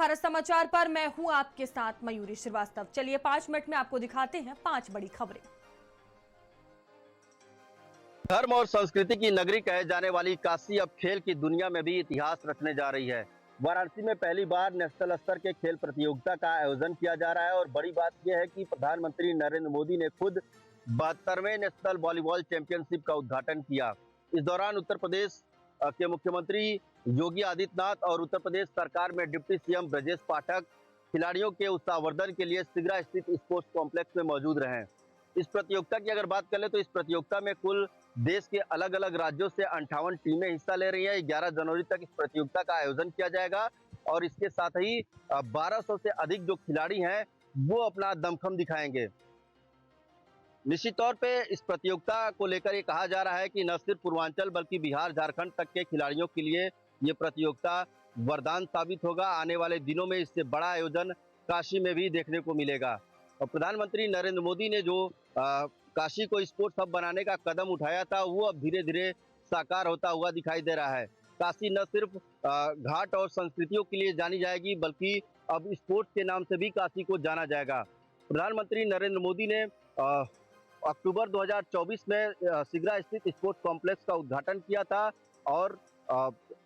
भारत समाचार पर मैं हूं आपके साथ मयूरी श्रीवास्तव। चलिए 5 मिनट में आपको दिखाते हैं 5 बड़ी खबरें। धर्म और संस्कृति की नगरी कहे जाने वाली काशी अब खेल की दुनिया में भी इतिहास रचने जा रही है। वाराणसी में पहली बार नेशनल स्तर के खेल प्रतियोगिता का आयोजन किया जा रहा है और बड़ी बात यह है कि प्रधानमंत्री नरेंद्र मोदी ने खुद 72वें नेशनल वॉलीबॉल चैंपियनशिप का उद्घाटन किया। इस दौरान उत्तर प्रदेश के मुख्यमंत्री योगी आदित्यनाथ और उत्तर प्रदेश सरकार में डिप्टी सीएम ब्रजेश पाठक खिलाड़ियों के उत्साहवर्धन के लिए सिगरा स्थित स्पोर्ट्स कॉम्प्लेक्स में मौजूद रहे। इस प्रतियोगिता की अगर बात कर ले तो इस प्रतियोगिता में कुल देश के अलग अलग राज्यों से 58 टीमें हिस्सा ले रही हैं। 11 जनवरी तक इस प्रतियोगिता का आयोजन किया जाएगा और इसके साथ ही 1200 से अधिक जो खिलाड़ी हैं वो अपना दमखम दिखाएंगे। निश्चित तौर पे इस प्रतियोगिता को लेकर ये कहा जा रहा है कि न सिर्फ पूर्वांचल बल्कि बिहार झारखंड तक के खिलाड़ियों के लिए ये प्रतियोगिता वरदान साबित होगा। आने वाले दिनों में इससे बड़ा आयोजन काशी में भी देखने को मिलेगा और प्रधानमंत्री नरेंद्र मोदी ने जो काशी को स्पोर्ट्स हब बनाने का कदम उठाया था वो अब धीरे धीरे साकार होता हुआ दिखाई दे रहा है। काशी न सिर्फ घाट और संस्कृतियों के लिए जानी जाएगी बल्कि अब स्पोर्ट्स के नाम से भी काशी को जाना जाएगा। प्रधानमंत्री नरेंद्र मोदी ने अक्टूबर 2024 में सिगरा स्थित स्पोर्ट्स कॉम्प्लेक्स का उद्घाटन किया था और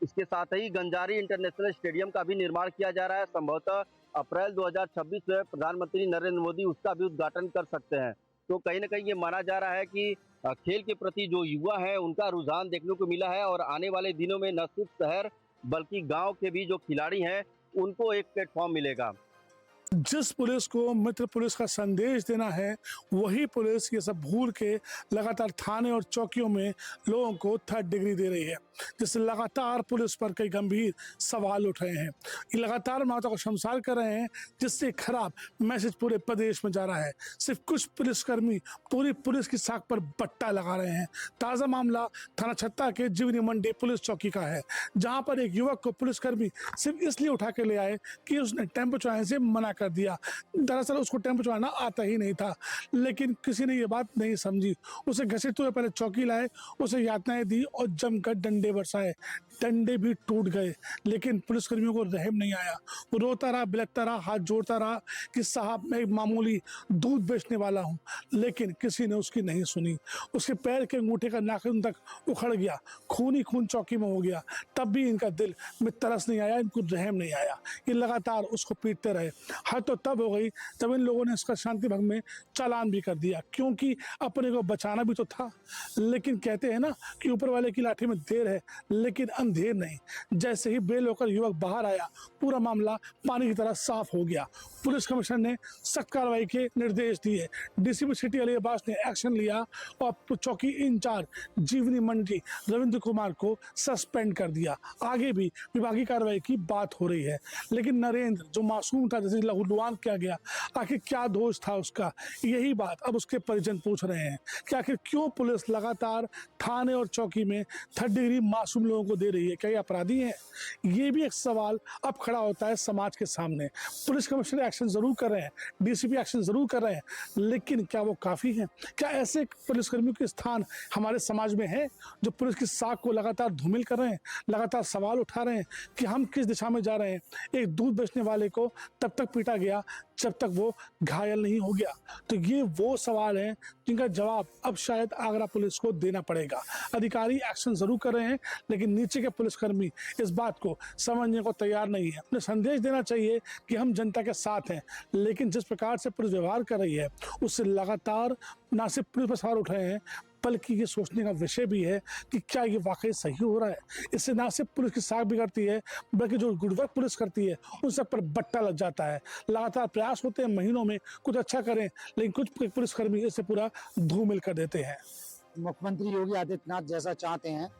इसके साथ ही गंजारी इंटरनेशनल स्टेडियम का भी निर्माण किया जा रहा है। संभवतः अप्रैल 2026 में प्रधानमंत्री नरेंद्र मोदी उसका भी उद्घाटन कर सकते हैं। तो कहीं ना कहीं ये माना जा रहा है कि खेल के प्रति जो युवा है उनका रुझान देखने को मिला है और आने वाले दिनों में न सिर्फ शहर बल्कि गांव के भी जो खिलाड़ी हैं उनको एक प्लेटफॉर्म मिलेगा। जिस पुलिस को मित्र पुलिस का संदेश देना है वही पुलिस ये सब भूल के लगातार थाने और चौकियों में लोगों को थर्ड डिग्री दे रही है, जिससे लगातार पुलिस पर कई गंभीर सवाल उठ रहे हैं। ये लगातार माता को शर्मसार कर रहे हैं, जिससे खराब मैसेज पूरे प्रदेश में जा रहा है। सिर्फ कुछ पुलिसकर्मी पूरी पुलिस की साख पर बट्टा लगा रहे हैं। ताज़ा मामला थाना छत्ता के जीवनी मंडी पुलिस चौकी का है, जहां पर एक युवक को पुलिसकर्मी सिर्फ इसलिए उठा के ले आए कि उसने टेम्पो चलाने से मना कर दिया। दरअसल उसको टेम्पो चलाना आता ही नहीं था, लेकिन किसी ने ये बात नहीं समझी। उसे घसीटते हुए पहले चौकी लाए, उसे यातनाएं दी और जमकर डंडे बरसाए। डंडे भी टूट गए, लेकिन पुलिसकर्मियों को रहम नहीं आया। वो रोता रहा, बिलखता रहा, हाथ जोड़ता रहा कि साहब मैं एक मामूली दूध बेचने वाला हूँ, लेकिन किसी ने उसकी नहीं सुनी। उसके पैर के अंगूठे का नाखून तक उखड़ गया, खून ही खून चौकी में हो गया। तब भी इनका दिल में तरस नहीं आया, इनको रहम नहीं आया। ये लगातार उसको पीटते रहे। हद तो तब हो गई जब इन लोगों ने इसका शांति भंग में चालान भी कर दिया, क्योंकि अपने को बचाना भी तो था। लेकिन कहते हैं ना कि ऊपर वाले की लाठी में देर है लेकिन अंधेर नहीं। जैसे ही बेल होकर युवक बाहर आया, पूरा मामला पानी की तरह साफ हो गया। पुलिस कमिश्नर ने सख्त कार्रवाई के निर्देश दिए। डीसीपी सिटी अली अब्बास ने एक्शन लिया और चौकी इंचार्ज जीवनी मंडी रविंद्र कुमार को सस्पेंड कर दिया। आगे भी विभागीय कार्रवाई की बात हो रही है, लेकिन नरेंद्र जो मासूम था, जैसे लहूलुहान किया गया, आखिर क्या दोष था उसका? यही बात अब उसके परिजन पूछ रहे हैं कि आखिर क्यों पुलिस लगातार थाने और चौकी में थर्ड डिग्री मासूम लोगों को दे रही है? क्या ये अपराधी हैं? ये भी एक सवाल अब खड़ा होता है समाज के सामने। पुलिस कमिश्नर एक्शन जरूर कर रहे हैं, डीसीपी एक्शन जरूर कर रहे हैं, लेकिन क्या वो काफी है? क्या ऐसे पुलिसकर्मियों के स्थान हमारे समाज में है जो पुलिस की साख को लगातार धूमिल कर रहे हैं, लगातार सवाल उठा रहे हैं कि हम किस दिशा में जा रहे हैं? एक दूध बेचने वाले को तब तक पीटा गया जब तक वो घायल नहीं हो गया। तो ये वो सवाल हैं जिनका जवाब अब शायद आगरा पुलिस को देना पड़ेगा। अधिकारी एक्शन जरूर कर रहे हैं, लेकिन नीचे के पुलिसकर्मी इस बात को समझने को तैयार नहीं है। उन्हें संदेश देना चाहिए कि हम जनता के साथ हैं, लेकिन जिस प्रकार से पुलिस व्यवहार कर रही है उससे लगातार न सिर्फ पुलिस पर सवाल उठ रहे हैं बल्कि ये सोचने का विषय भी है कि क्या ये वाकई सही हो रहा है। इससे ना सिर्फ पुलिस की साख बिगड़ती है बल्कि जो गुड वर्क पुलिस करती है उन सब पर बट्टा लग जाता है। लगातार प्रयास होते हैं महीनों में कुछ अच्छा करें, लेकिन कुछ पुलिसकर्मी इससे पूरा धूमिल कर देते हैं। मुख्यमंत्री योगी आदित्यनाथ जैसा चाहते हैं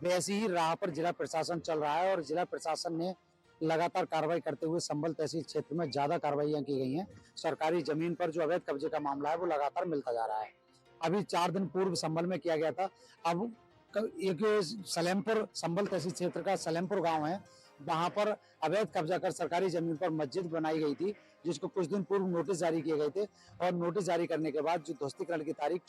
वैसी ही राह पर जिला प्रशासन चल रहा है और जिला प्रशासन ने लगातार कार्रवाई करते हुए संभल तहसील क्षेत्र में ज्यादा कार्रवाइयां की गई हैं। सरकारी जमीन पर जो अवैध कब्जे का मामला है वो लगातार मिलता जा रहा है। अभी 4 दिन पूर्व संभल में किया गया था। अब एक सलेमपुर संभल तहसील क्षेत्र का सलेमपुर गांव है, वहां पर अवैध कब्जा कर सरकारी जमीन पर मस्जिद बनाई गई थी, जिसको कुछ दिन पूर्व नोटिस जारी किए गए थे और नोटिस जारी करने के बाद जो ध्वस्तीकरण की तारीख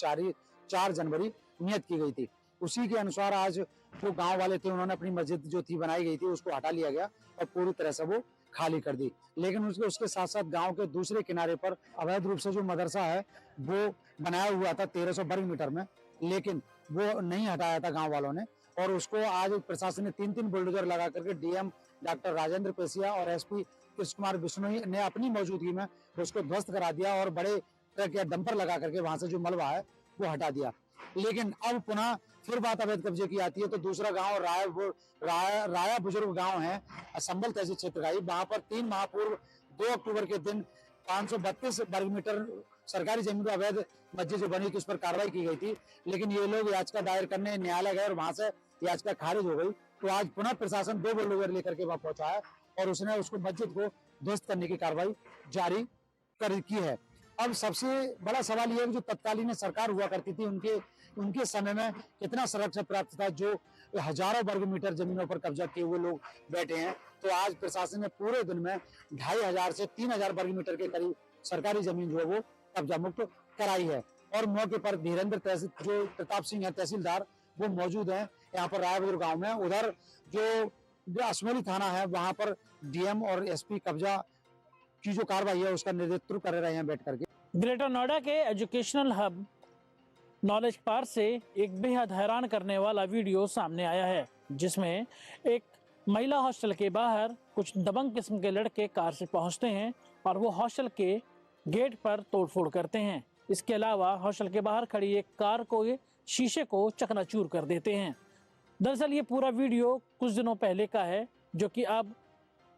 4 जनवरी नियत की गई थी, उसी के अनुसार आज जो गांव वाले थे उन्होंने अपनी मस्जिद जो थी बनाई गई थी उसको हटा लिया गया और पूरी तरह से वो खाली कर दी। लेकिन उसके साथ साथ गांव के दूसरे किनारे पर अवैध रूप से जो मदरसा है वो बनाया हुआ था 1300 वर्ग मीटर में, लेकिन वो नहीं हटाया था गांव वालों ने, और उसको आज प्रशासन ने 3-3 बुलडोजर लगा करके डीएम डॉक्टर राजेंद्र पेसिया और एसपी कृष्ण कुमार बिश्नोई ने अपनी मौजूदगी में उसको ध्वस्त करा दिया और बड़े ट्रक या डंपर लगा करके वहां से जो मलबा है वो हटा दिया। लेकिन अब पुनः फिर बात अवैध कब्जे की आती है तो दूसरा गांव राया बुजुर्ग गांव है संभल तहसील क्षेत्र का, वहां पर 3 माह पूर्व 2 अक्टूबर के दिन 532 वर्ग मीटर सरकारी जमीन पर अवैध मस्जिद जो बनी थी उस पर कार्रवाई की गई थी। लेकिन ये लोग याचिका दायर करने न्यायालय गए और वहां से याचिका खारिज हो गई। तो आज पुनः प्रशासन 2 बुलडोजर लेकर के वहां पहुंचा है और उसने उसको मस्जिद को ध्वस्त करने की कार्रवाई जारी की है। अब सबसे बड़ा सवाल यह है कि जो तत्कालीन सरकार हुआ करती थी उनके समय में कितना संरक्षण प्राप्त था, जो हजारों वर्ग मीटर जमीनों पर कब्जा किए हुए लोग बैठे हैं। तो आज प्रशासन ने पूरे दिन में 2500 से 3000 वर्ग मीटर के करीब सरकारी जमीन जो है वो कब्जा मुक्त कराई है। और मौके पर धीरेन्द्र जो प्रताप सिंह है तहसीलदार वो मौजूद है यहाँ पर रायपुर गांव में। उधर जो असमोली थाना है वहां पर डीएम और एसपी कब्जा की जो कार्रवाई है उसका नेतृत्व कर रहे हैं बैठ करके। ग्रेटर नोएडा के एजुकेशनल हब नॉलेज पार्क से एक बेहद हैरान करने वाला वीडियो सामने आया है, जिसमें एक महिला हॉस्टल के बाहर कुछ दबंग किस्म के लड़के कार से पहुंचते हैं और वो हॉस्टल के गेट पर तोड़फोड़ करते हैं। इसके अलावा हॉस्टल के बाहर खड़ी एक कार को शीशे को चकनाचूर कर देते हैं। दरअसल ये पूरा वीडियो कुछ दिनों पहले का है, जो कि अब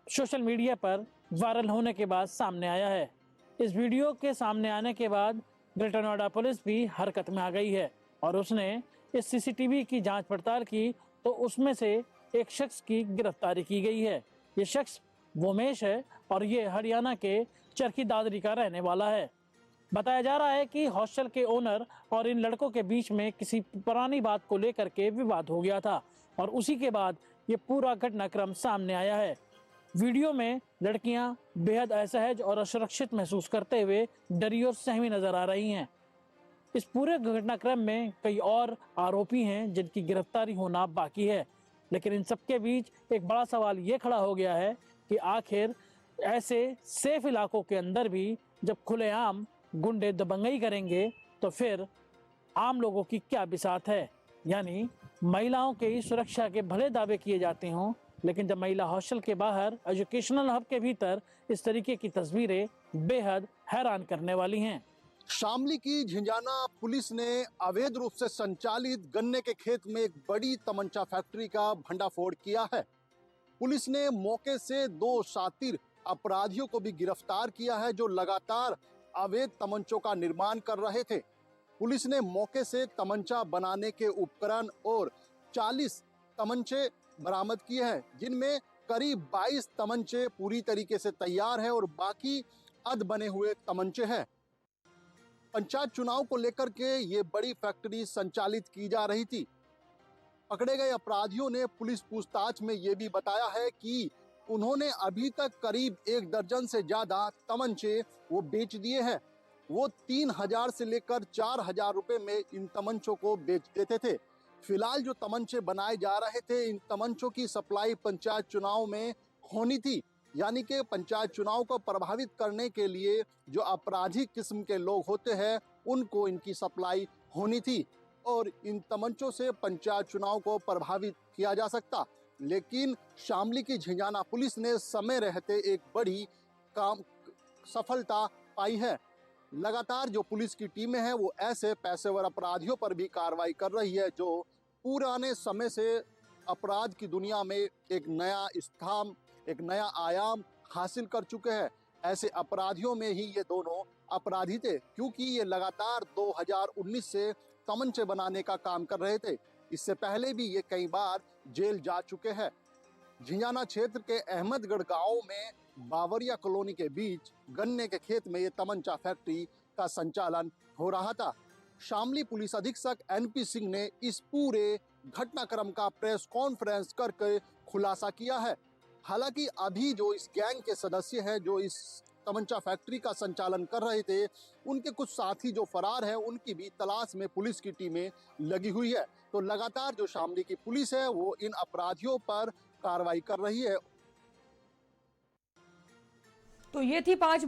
सोशल मीडिया पर वायरल होने के बाद सामने आया है। इस वीडियो के सामने आने के बाद ग्रेटर नोएडा पुलिस भी हरकत में आ गई है और उसने इस सीसीटीवी की जांच पड़ताल की तो उसमें से एक शख्स की गिरफ्तारी की गई है। ये शख्स वोमेश है और ये हरियाणा के चरखी दादरी का रहने वाला है। बताया जा रहा है कि हॉस्टल के ओनर और इन लड़कों के बीच में किसी पुरानी बात को लेकर के विवाद हो गया था और उसी के बाद ये पूरा घटनाक्रम सामने आया है। वीडियो में लड़कियां बेहद असहज और असुरक्षित महसूस करते हुए डरी और सहमी नजर आ रही हैं। इस पूरे घटनाक्रम में कई और आरोपी हैं जिनकी गिरफ्तारी होना बाकी है, लेकिन इन सबके बीच एक बड़ा सवाल ये खड़ा हो गया है कि आखिर ऐसे सेफ इलाकों के अंदर भी जब खुलेआम गुंडे दबंगई करेंगे तो फिर आम लोगों की क्या बिसात है। यानी महिलाओं की सुरक्षा के भले दावे किए जाते हों, लेकिन जब महिला हॉस्टल के बाहर एजुकेशनल हब के भीतर इस तरीके की तस्वीरें बेहद हैरान करने वाली हैं। शामली की झिंझाना पुलिस ने अवैध रूप से संचालित गन्ने के खेत में एक बड़ी तमंचा फैक्ट्री का भंडाफोड़ किया है। पुलिस ने मौके से 2 शातिर अपराधियों को भी गिरफ्तार किया है जो लगातार अवैध तमंचों का निर्माण कर रहे थे। पुलिस ने मौके से तमंचा बनाने के उपकरण और 40 तमंचे बरामद किए हैं, जिनमें करीब 22 तमंचे पूरी तरीके से तैयार हैं और बाकी अध बने हुए तमंचे हैं। पंचायत चुनाव को लेकर के ये बड़ी फैक्ट्री संचालित की जा रही थी। पकड़े गए अपराधियों ने पुलिस पूछताछ में ये भी बताया है कि उन्होंने अभी तक करीब 1 दर्जन से ज्यादा तमंचे वो बेच दिए हैं। वो 3000 से लेकर 4000 रुपए में इन तमंचों को बेच देते थे। फिलहाल जो तमंचे बनाए जा रहे थे, इन तमंचों की सप्लाई पंचायत चुनाव में होनी थी, यानी कि पंचायत चुनाव को प्रभावित करने के लिए जो आपराधिक किस्म के लोग होते हैं उनको इनकी सप्लाई होनी थी और इन तमंचों से पंचायत चुनाव को प्रभावित किया जा सकता। लेकिन शामली की झिंझाना पुलिस ने समय रहते एक बड़ी सफलता पाई है। लगातार जो पुलिस की टीमें हैं वो ऐसे पेशेवर अपराधियों पर भी कार्रवाई कर रही है जो पुराने समय से अपराध की दुनिया में एक नया स्थान, एक नया आयाम हासिल कर चुके हैं। ऐसे अपराधियों में ही ये दोनों अपराधी थे, क्योंकि ये लगातार 2019 से तमंचे बनाने का काम कर रहे थे। इससे पहले भी ये कई बार जेल जा चुके हैं। झिंझाना क्षेत्र के अहमदगढ़ गांव में बावरिया कॉलोनी के बीच गन्ने के खेत में ये तमंचा फैक्ट्री का संचालन हो रहा था। शामली पुलिस अधीक्षक एनपी सिंह ने इस पूरे घटनाक्रम का प्रेस कॉन्फ्रेंस करके खुलासा किया है। हालांकि अभी जो इस गैंग के सदस्य हैं जो इस तमंचा फैक्ट्री का संचालन कर रहे थे, उनके कुछ साथी जो फरार हैं उनकी भी तलाश में पुलिस की टीमें लगी हुई है। तो लगातार जो शामली की पुलिस है वो इन अपराधियों पर कार्रवाई कर रही है। तो ये थी 5